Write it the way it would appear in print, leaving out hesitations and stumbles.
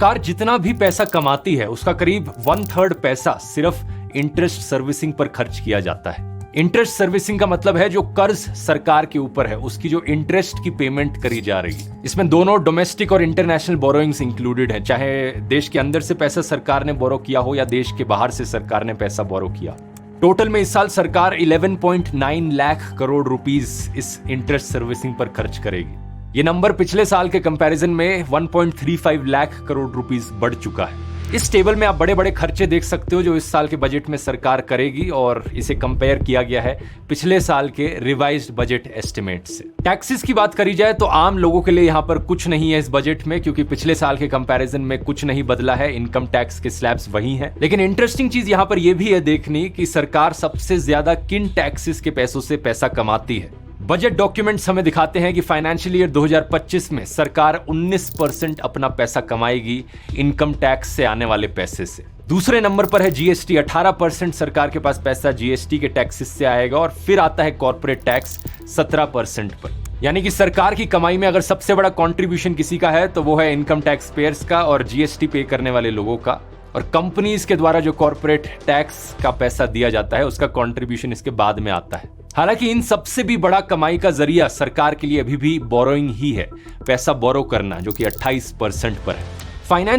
सरकार जितना भी पैसा कमाती है उसका करीब 1/3 पैसा सिर्फ इंटरेस्ट सर्विसिंग पर खर्च किया जाता है। इंटरेस्ट सर्विसिंग का मतलब है जो कर्ज सरकार के ऊपर है उसकी जो इंटरेस्ट की पेमेंट करी जा रही है। इसमें दोनों डोमेस्टिक और इंटरनेशनल बोरोइंग्स इंक्लूडेड है, चाहे देश के अंदर से पैसा सरकार ने बोरो किया हो या देश के बाहर से सरकार ने पैसा बोरो किया। टोटल में इस साल सरकार 11.9 लाख करोड़ रुपीस इस इंटरेस्ट सर्विसिंग पर खर्च करेगी। ये नंबर पिछले साल के कंपैरिजन में 1.35 लाख करोड़ रुपीस बढ़ चुका है। इस टेबल में आप बड़े बड़े खर्चे देख सकते हो जो इस साल के बजट में सरकार करेगी और इसे कंपेयर किया गया है पिछले साल के रिवाइज्ड बजट एस्टिमेट से। टैक्सेस की बात करी जाए तो आम लोगों के लिए यहाँ पर कुछ नहीं है इस बजट में, क्योंकि पिछले साल के कंपैरिजन में कुछ नहीं बदला है, इनकम टैक्स के स्लैब्स वही हैं। लेकिन इंटरेस्टिंग चीज यहाँ पर यह भी है देखनी कि सरकार सबसे ज्यादा किन टैक्सेस के पैसों से पैसा कमाती है। बजट डॉक्यूमेंट्स हमें दिखाते हैं कि फाइनेंशियल ईयर 2025 में सरकार 19% अपना पैसा कमाएगी इनकम टैक्स से आने वाले पैसे से। दूसरे नंबर पर है जीएसटी, 18% सरकार के पास पैसा जीएसटी के टैक्सेस से आएगा और फिर आता है कॉर्पोरेट टैक्स 17% पर। यानी कि सरकार की कमाई में अगर सबसे बड़ा कंट्रीब्यूशन किसी का है तो वो है इनकम टैक्स पेयर्स का और जीएसटी पे करने वाले लोगों का, और कंपनीज के द्वारा जो कॉर्पोरेट टैक्स का पैसा दिया जाता है उसका कंट्रीब्यूशन इसके बाद में आता है। हालांकि इन सबसे भी बड़ा कमाई का जरिया सरकार के लिए अभी भी बोरोइंग ही है, पैसा बोरो करना, जो कि 28% पर है। फाइनेंस